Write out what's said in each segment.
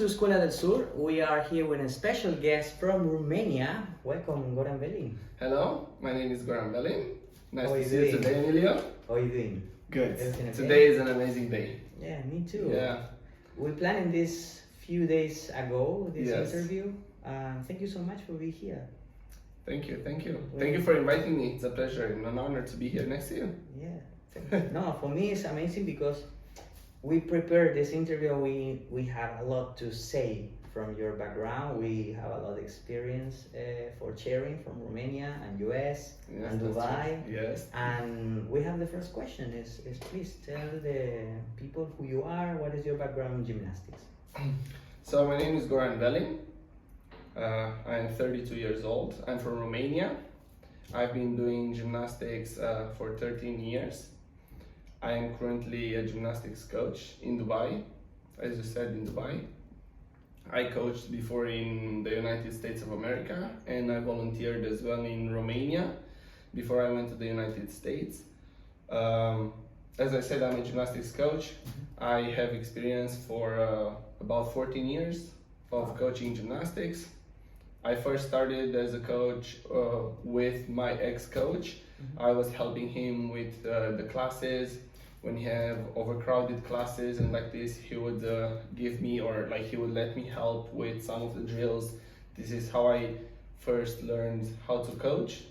Escuela del Sur. We are here with a special guest from Romania. Welcome, Goran Velin. Hello, my name is Goran Velin. Nice How are to you see you doing? today, Emilio. How are you doing? Good. Everything okay? Today is an amazing day. Yeah, me too. Yeah. We planned this few days ago, this Yes. interview. Thank you so much for being here. Thank you. Thank you for inviting me. It's a pleasure and an honor to be here next to you. Yeah. No, for me it's amazing because we prepared this interview. We have a lot to say from your background. We have a lot of experience for sharing from Romania and US Yes, and that's Dubai. true. Yes. And we have the first question is please tell the people who you are, what is your background in gymnastics? So my name is Goran Velin. I am 32 years old. I'm from Romania. I've been doing gymnastics for 13 years. I am currently a gymnastics coach in Dubai, as you said, in Dubai. I coached before in the United States of America, and I volunteered as well in Romania before I went to the United States. As I said, I'm a gymnastics coach. I have experience for about 14 years of coaching gymnastics. I first started as a coach with my ex-coach. I was helping him with the classes. When he have overcrowded classes and like this, he would give me, or like he would let me help with some of the drills. This is how I first learned how to coach.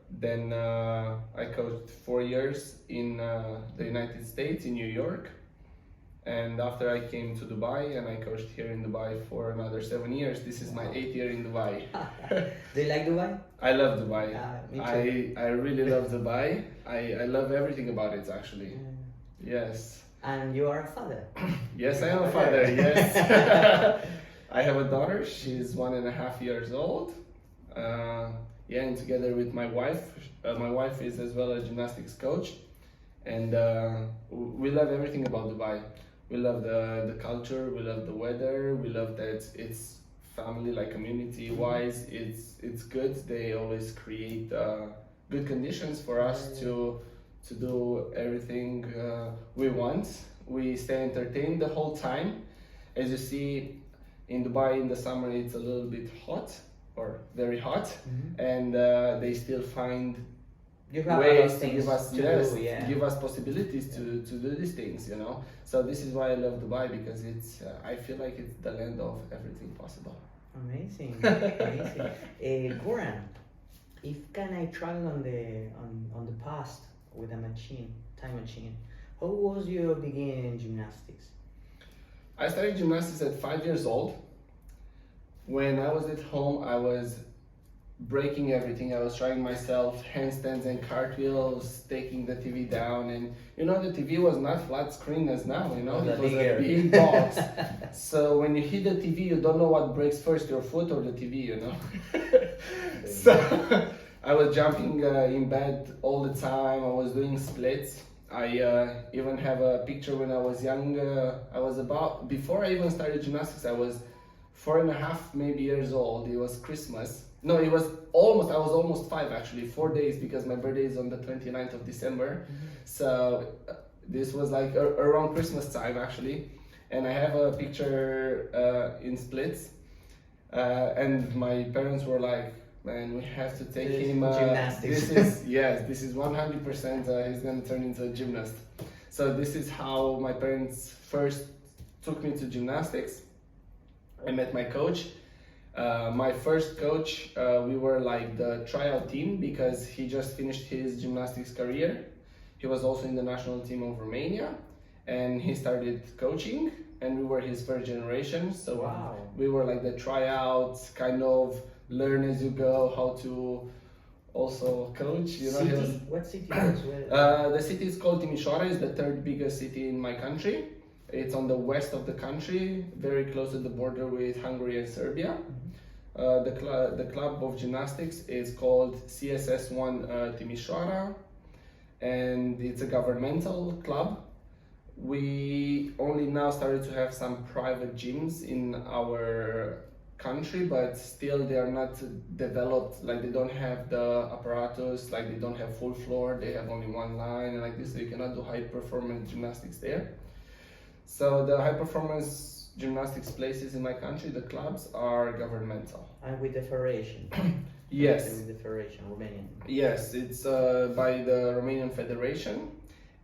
Then I coached 4 years in the United States, in New York. And after I came to Dubai, and I coached here in Dubai for another 7 years. This is my 8th year in Dubai. Do you like Dubai? I love Dubai. Me too. I really love Dubai. I love everything about it, actually. Yes. And you are a father? Yes, I am a father, yes. I have a daughter. She's 1.5 years old. Yeah, and together with my wife is as well a gymnastics coach. And we love everything about Dubai. We love the culture, we love the weather, we love that it's family, like community wise, it's good. They always create good conditions for us to do everything we want. We stay entertained the whole time. As you see, in Dubai in the summer it's a little bit hot or very hot, and they still find ways to give us give us possibilities to do these things, you know. So this is why I love Dubai, because it's I feel like it's the land of everything possible. Amazing. Goran, if can I travel on the past with a time machine, how was your beginning in gymnastics? I started gymnastics at 5 years old. When I was at home, I was breaking everything. I was trying myself, handstands and cartwheels, taking the TV down, and you know, the TV was not flat screen as now, you know, it was a big box. So when you hit the TV, you don't know what breaks first, your foot or the TV, you know. So I was jumping in bed all the time. I was doing splits. I even have a picture when I was young. I was before I even started gymnastics, I was 4.5 maybe years old. It was Christmas. No, I was almost 5 actually, 4 days, because my birthday is on the 29th of December. So this was like around Christmas time actually. And I have a picture in splits. And my parents were like, man, we have to take him. Gymnastics. This is 100%, he's gonna turn into a gymnast. So this is how my parents first took me to gymnastics. I met my coach. My first coach, we were like the tryout team, because he just finished his gymnastics career. He was also in the national team of Romania, and he started coaching, and we were his first generation. So we were like the tryouts, kind of learn as you go how to also coach. You know, What city was well? the city is called Timisoara. It's the 3rd biggest city in my country. It's on the west of the country, very close to the border with Hungary and Serbia. The club of gymnastics is called CSS1 Timisoara, and it's a governmental club. We only now started to have some private gyms in our country, but still they are not developed. Like, they don't have the apparatus, like they don't have full floor, they have only one line and like this, so you cannot do high performance gymnastics there. So the high performance gymnastics places in my country, the clubs are governmental. And with the federation. Yes. With the federation, Romanian. Yes, it's by the Romanian Federation,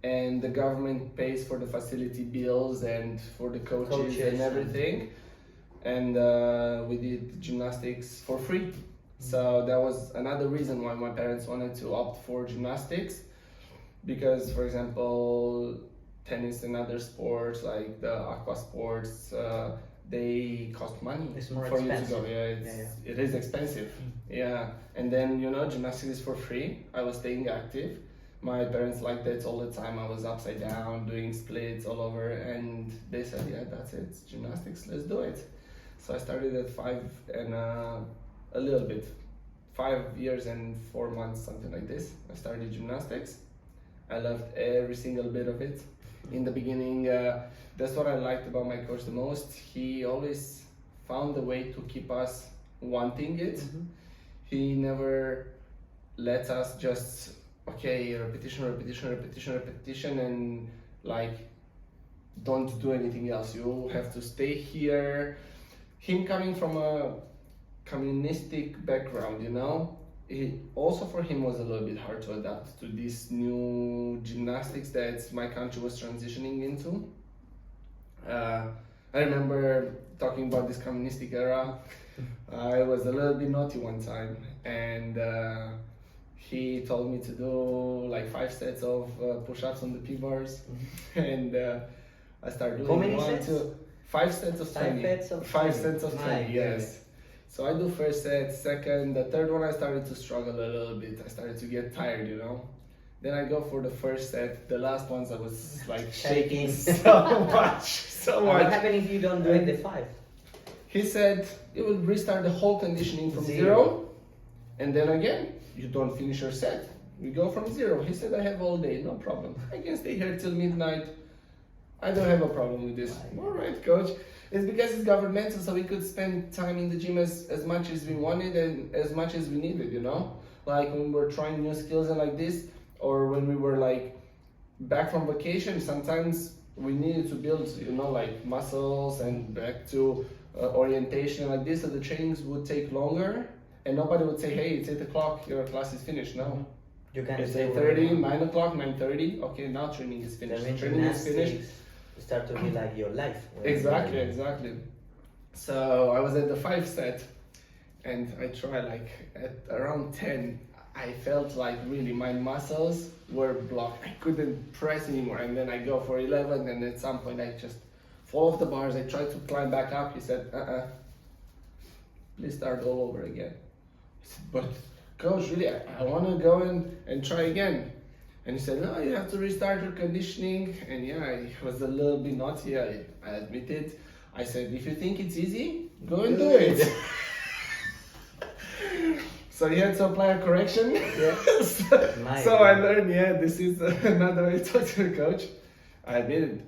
and the government pays for the facility bills and for the coaches and everything. And we did gymnastics for free. So that was another reason why my parents wanted to opt for gymnastics, because, for example, tennis and other sports like the aqua sports, they cost money for you to go. It is expensive. Yeah, and then gymnastics is for free. I was staying active. My parents liked it all the time. I was upside down doing splits all over, and they said, "Yeah, that's it, it's gymnastics. Let's do it." So I started at 5 and a little bit, 5 years and 4 months, something like this. I started gymnastics. I loved every single bit of it. In the beginning, that's what I liked about my coach the most. He always found a way to keep us wanting it. He never let us just, okay, repetition, and like, don't do anything else. You have to stay here. Him coming from a communistic background, it also for him was a little bit hard to adapt to this new gymnastics that my country was transitioning into. I remember talking about this communistic era. I was a little bit naughty one time, and he told me to do like 5 sets of push-ups on the P-bars, and I started doing How many sets? 5 sets of 20. 5 sets of 20, yes. So I do first set, second, the third one I started to struggle a little bit. I started to get tired, Then I go for the first set. The last ones I was like shaking so much. What happens if you don't do it the 5? He said you will restart the whole conditioning from zero, and then again you don't finish your set. We go from 0. He said I have all day, no problem. I can stay here till midnight. I don't have a problem with this. All right, coach. It's because it's governmental, so we could spend time in the gym as much as we wanted and as much as we needed, Like when we're trying new skills and like this, or when we were like back from vacation, sometimes we needed to build, like muscles and back to orientation like this, so the trainings would take longer and nobody would say, hey, it's 8 o'clock, your class is finished. No. You can it's 8:30, 9 o'clock, 9:30, okay, now training is finished. Training is finished. Start to be like your life. Exactly. So I was at the 5 set, and I tried like at around 10. I felt like really my muscles were blocked. I couldn't press anymore, and then I go for 11, and at some point I just fall off the bars. I tried to climb back up. He said, please start all over again. I said, but coach, really, I want to go and try again. And he said, no, you have to restart your conditioning. And yeah, I was a little bit naughty, I admit it. I said, if you think it's easy, go and do it. So he had to apply a correction. Yeah. so I learned, this is another way to talk to the coach. I admit it.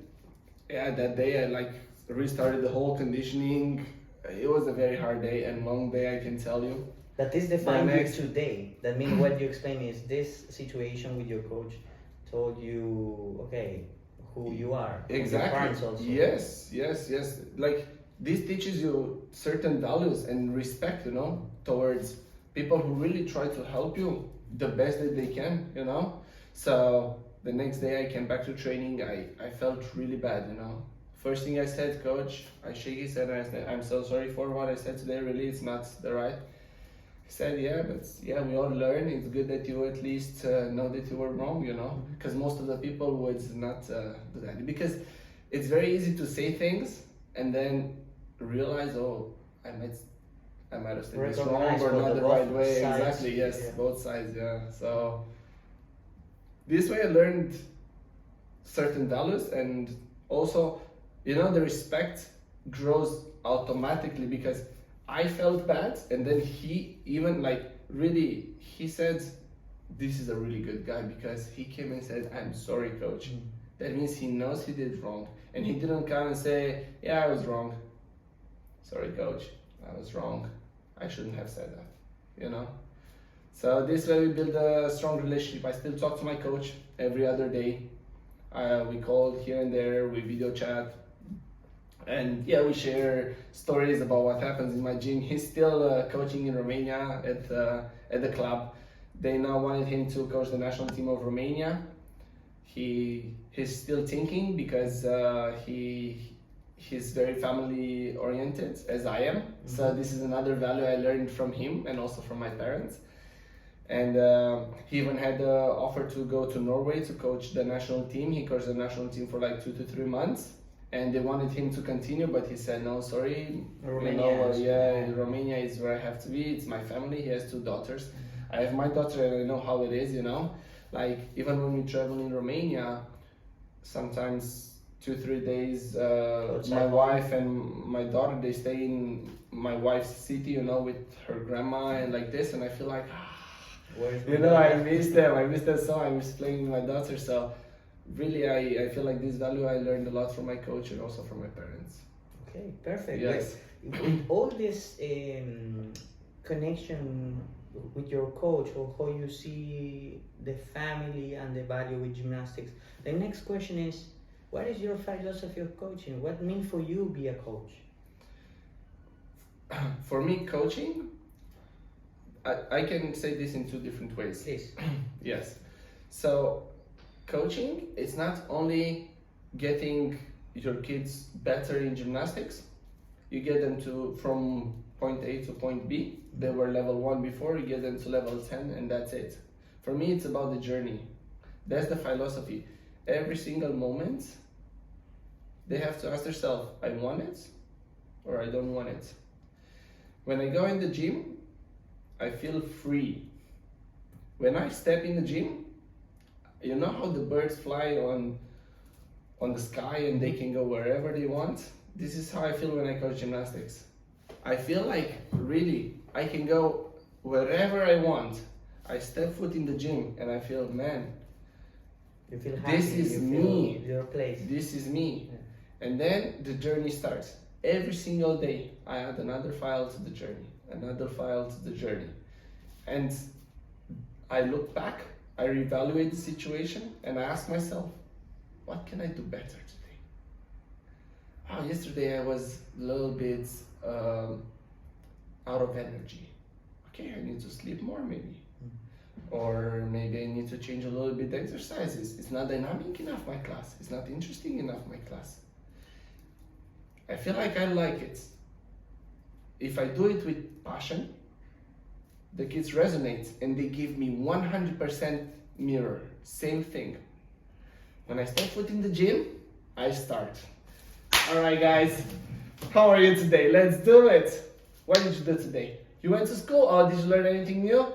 Yeah, that day I restarted the whole conditioning. It was a very hard day and long day, I can tell you. That is defined you today. That means what you explain is this situation with your coach told you, okay, who you are. Exactly. Yes. Like this teaches you certain values and respect, towards people who really try to help you the best that they can, So the next day I came back to training. I felt really bad, First thing I said, coach, I shake his head and I said, I'm so sorry for what I said today. Really, it's not the right. He said, we all learn. It's good that you at least know that you were wrong, because most of the people would not do that. Because it's very easy to say things and then realize, I might have said this wrong or not the right way. Sides. Exactly, yes, both sides, So this way I learned certain values, and also, the respect grows automatically because I felt bad, and then he even he said, this is a really good guy because he came and said, I'm sorry, coach. That means he knows he did wrong, and he didn't come and say, yeah, I was wrong. Sorry, coach, I was wrong. I shouldn't have said that, So this way we build a strong relationship. I still talk to my coach every other day. We call here and there, we video chat. And yeah, we share stories about what happens in my gym. He's still coaching in Romania at the club. They now wanted him to coach the national team of Romania. He's still thinking because he's very family oriented, as I am. So this is another value I learned from him and also from my parents. And he even had the offer to go to Norway to coach the national team. He coached the national team for like 2 to 3 months, and they wanted him to continue, but he said no, sorry. Romania, Romania is where I have to be. It's my family. He has 2 daughters. I have my daughter, and I know how it is, you know. Like even when we travel in Romania, sometimes 2-3 days, my wife and my daughter, they stay in my wife's city, you know, with her grandma and like this, and I feel like, you know, I miss them. I miss them so. I miss playing with my daughter. So really, I feel like this value I learned a lot from my coach and also from my parents. Okay, perfect. Yes. With all this connection with your coach, or how you see the family and the value with gymnastics, the next question is, what is your philosophy of coaching? What means for you be a coach? For me, coaching, I can say this in 2 different ways. Please. Yes. So coaching is not only getting your kids better in gymnastics. You get them to from point A to point B. They were level 1 before, you get them to level 10, and that's it. For me, it's about the journey. That's the philosophy. Every single moment, they have to ask themselves, I want it or I don't want it. When I go in the gym, I feel free. When I step in the gym, you know how the birds fly on the sky and they can go wherever they want? This is how I feel when I coach gymnastics. I feel like really I can go wherever I want. I step foot in the gym and I feel, man, you feel happy, this is me. Your place. This is me. Yeah. And then the journey starts. Every single day I add another file to the journey, another file to the journey. And I look back, I reevaluate the situation, and I ask myself, what can I do better today? Oh, yesterday I was a little bit out of energy. Okay, I need to sleep more maybe. Or maybe I need to change a little bit the exercises. It's not dynamic enough, my class. It's not interesting enough, my class. I feel like I like it. If I do it with passion, the kids resonate and they give me 100% mirror, same thing. When I step foot in the gym, I start. All right, guys, how are you today? Let's do it. What did you do today? You went to school? Oh, did you learn anything new?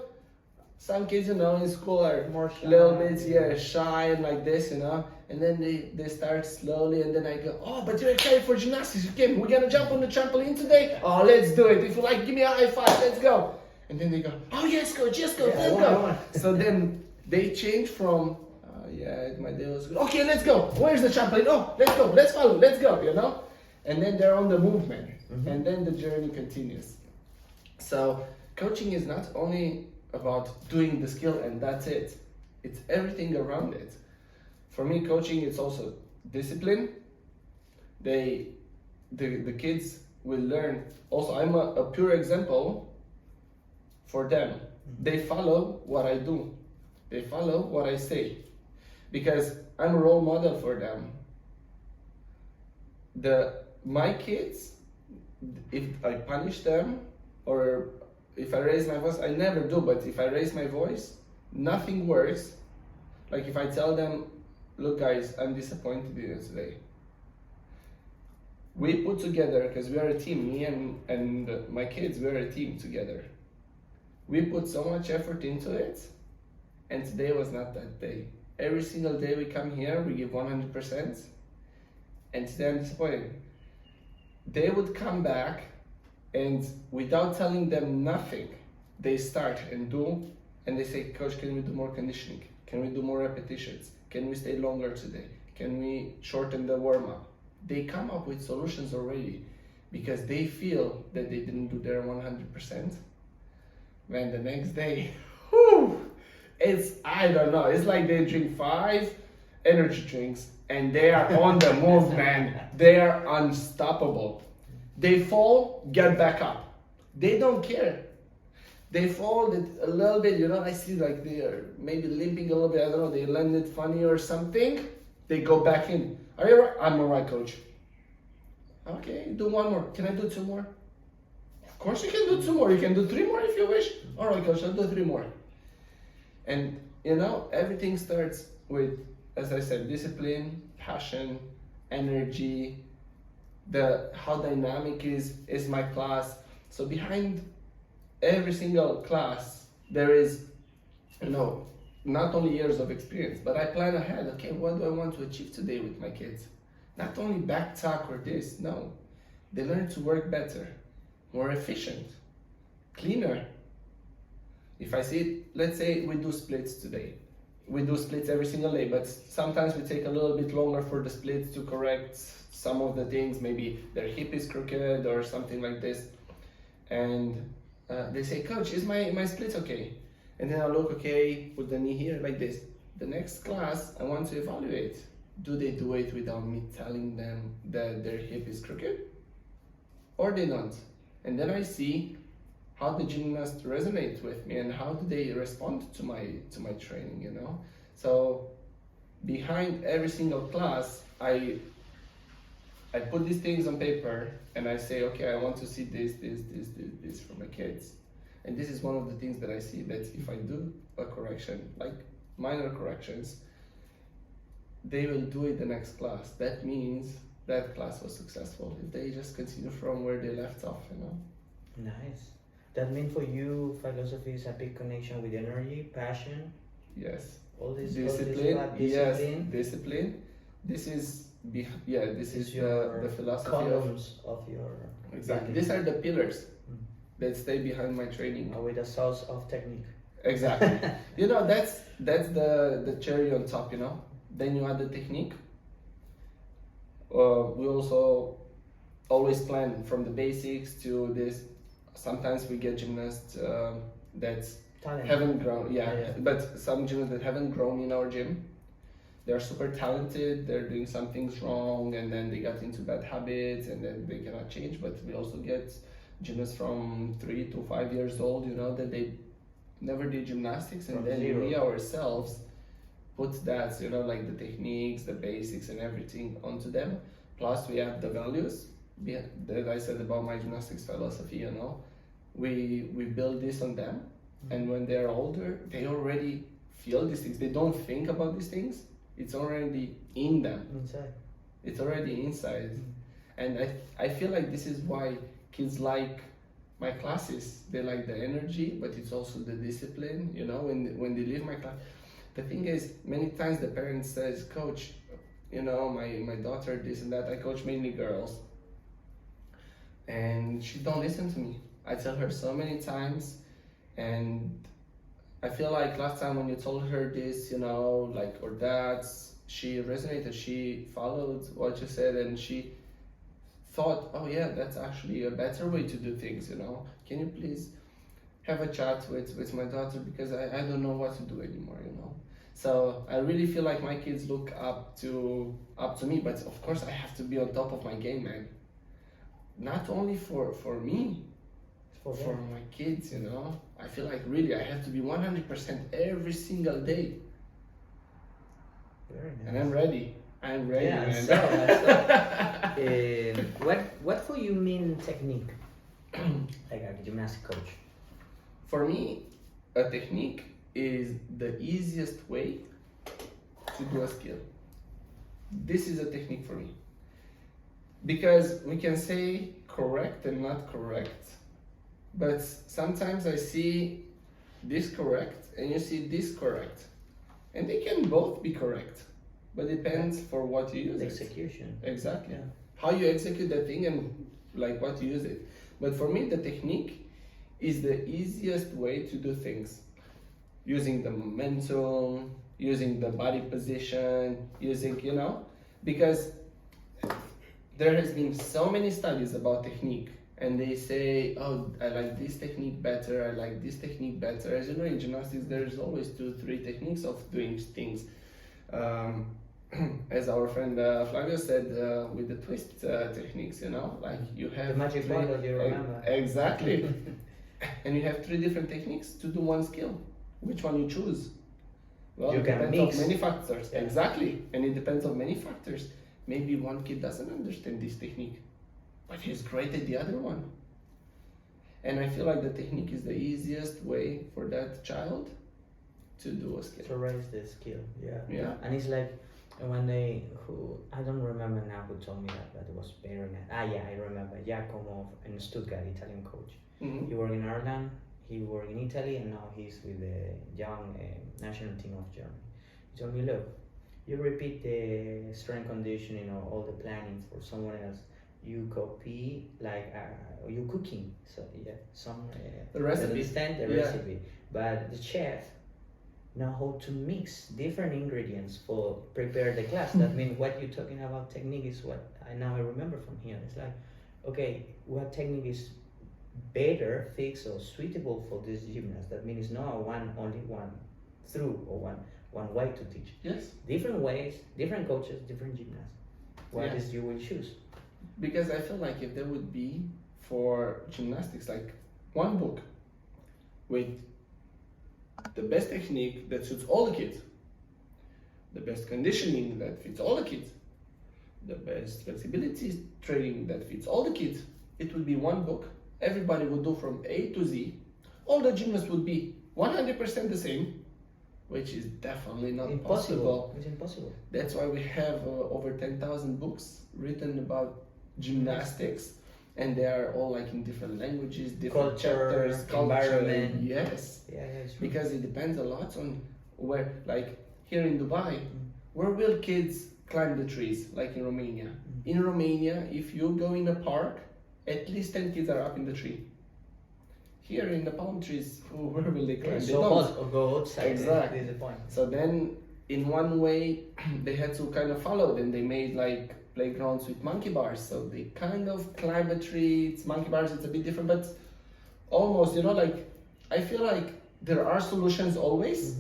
Some kids, you know, in school are More shy. a little bit, shy and like this, you know. And then they start slowly, and then I go, oh, but you're excited for gymnastics. You came, we're gonna jump on the trampoline today? Oh, let's do it. If you like, give me a high five, let's go. And then they go, oh, yes, coach, let's go. So then they change from, my day was good. Okay, let's go. Where's the trampoline? Oh, let's go, let's follow, let's go, you know? And then they're on the movement, and then the journey continues. So coaching is not only about doing the skill and that's it. It's everything around it. For me, coaching is also discipline. The kids will learn. Also, I'm a pure example for them. They follow what I do. They follow what I say. Because I'm a role model for them. My kids, if I punish them or if I raise my voice, I never do, but if I raise my voice, nothing works. Like if I tell them, look guys, I'm disappointed in you today. We put together, because we are a team, me and my kids, we're a team together. We put so much effort into it, and today was not that day. Every single day we come here, we give 100%, and today I'm disappointed. They would come back, and without telling them nothing, they start and do, and they say, Coach, can we do more conditioning? Can we do more repetitions? Can we stay longer today? Can we shorten the warm-up? They come up with solutions already because they feel that they didn't do their 100%. Man, the next day, I don't know, it's like they drink 5 energy drinks, and they are on the move, man. They are unstoppable. They fall, get back up. They don't care. They fall a little bit, I see like they are maybe limping a little bit, I don't know, they landed funny or something. They go back in. Are you alright? I'm alright, coach. Okay, do one more. Can I do two more? Of course you can do two more. You can do three more if you wish. Alright, coach, I'll do three more. And everything starts with, as I said, discipline, passion, energy, how dynamic is my class. So behind every single class, there is, not only years of experience, but I plan ahead. Okay, what do I want to achieve today with my kids? Not only back tuck or this, no. They learn to work better, more efficient, cleaner. If I see, let's say we do splits today. We do splits every single day, but sometimes we take a little bit longer for the splits to correct some of the things. Maybe their hip is crooked or something like this. And they say, coach, is my split okay? And then I look, okay, put the knee here like this. The next class, I want to evaluate. Do they do it without me telling them that their hip is crooked? Or they don't? And then I see how the gymnast resonates with me and how do they respond to my training, So behind every single class, I put these things on paper and I say, okay, I want to see this from my kids. And this is one of the things that I see, that if I do a correction, like minor corrections, they will do it the next class. That means that class was successful if they just continue from where they left off, Nice. That means for you, philosophy is a big connection with energy, passion. Yes. All this Discipline. discipline. Yes, discipline. This is the philosophy columns of your. Exactly. These are the pillars that stay behind my training. With a source of technique. Exactly. That's the cherry on top. Then you add the technique. We also always plan from the basics to this. Sometimes we get gymnasts that haven't grown, but some gymnasts that haven't grown in our gym. They're super talented, they're doing some things wrong, and then they got into bad habits, and then they cannot change. But we also get gymnasts from 3 to 5 years old, that they never did gymnastics, and then we ourselves put that, like the techniques, the basics, and everything onto them. Plus, we add the values that I said about my gymnastics philosophy. We build this on them, and when they're older, they already feel these things. They don't think about these things. It's already in them. Inside. It's already inside. And I feel like this is why kids like my classes. They like the energy, but it's also the discipline, when they leave my class. The thing is, many times the parent says, coach, my daughter, this and that. I coach mainly girls. And she don't listen to me. I tell her so many times, and I feel like last time when you told her this, or that, she resonated, she followed what you said, and she thought, oh yeah, that's actually a better way to do things, Can you please have a chat with my daughter, because I don't know what to do anymore, So I really feel like my kids look up to me, but of course I have to be on top of my game, man. Not only for me, for my kids, I feel like really I have to be 100% every single day. Very nice. And I'm ready, Yeah, man. So, what for you mean technique? Like a gymnastic coach? For me, a technique is the easiest way to do a skill. This is a technique for me. Because we can say correct and not correct, but sometimes I see this correct and you see this correct. And they can both be correct, but it depends for what you use. Execution. Exactly. Yeah. How you execute that thing and like what you use it. But for me, the technique is the easiest way to do things. Using the momentum, using the body position, using, because there has been so many studies about technique, and they say, oh, I like this technique better, I like this technique better. As you know, in gymnastics, there's always 2-3 techniques of doing things. as our friend Flavio said, with the twist techniques, you know, like you have The magic three- wand that you remember. Exactly. And you have 3 different techniques to do one skill. Which one you choose? Well, You it can depends mix. on many factors. Yeah. Exactly. And it depends on many factors. Maybe one kid doesn't understand this technique, but he's great at the other one. And I feel like the technique is the easiest way for that child to do a skill. To raise the skill, yeah. Yeah. And it's like when I don't remember now who told me that, but it was very nice. Yeah, I remember. Giacomo in Stuttgart, Italian coach. Mhm. He worked in Ireland, he worked in Italy, and now he's with the young national team of Germany. He told me, look, you repeat the strength conditioning or all the planning for someone else. You copy like you cooking. So yeah, The recipe. understand the Yeah. recipe, but the chef know how to mix different ingredients for prepare the class. That means what you're talking about technique is what I remember from here. It's like, okay, what technique is better, fixed or suitable for this gymnast? That means it's not only one through or one way to teach. Yes. Different ways, different coaches, different gymnasts. What Yeah. is you will choose? Because I feel like if there would be for gymnastics like one book with the best technique that suits all the kids, the best conditioning that fits all the kids, the best flexibility training that fits all the kids, it would be one book. Everybody would do from A to Z. All the gymnasts would be 100% the same, which is definitely not possible. It's impossible. That's why we have over 10,000 books written about gymnastics, and they are all like in different languages, different Culture, chapters, environment. Yes, Yeah, it's true. because it depends a lot on where, like here in Dubai, where will kids climb the trees, like in Romania? In Romania, if you go in a park, at least 10 kids are up in the tree. Here in the palm trees, where will they climb? They so don't. hot or go outside. Exactly. This is the point. So then, in one way, they had to kind of follow. Then they made like playgrounds with monkey bars. So they kind of climb a tree. It's monkey bars. It's a bit different, but almost, you know, like I feel like there are solutions always.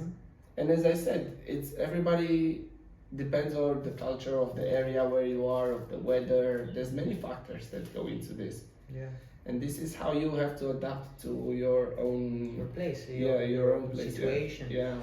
And as I said, it's everybody depends on the culture of the area where you are, of the weather. There's many factors that go into this. Yeah. And this is how you have to adapt to your own Your place. your own place, situation. Yeah.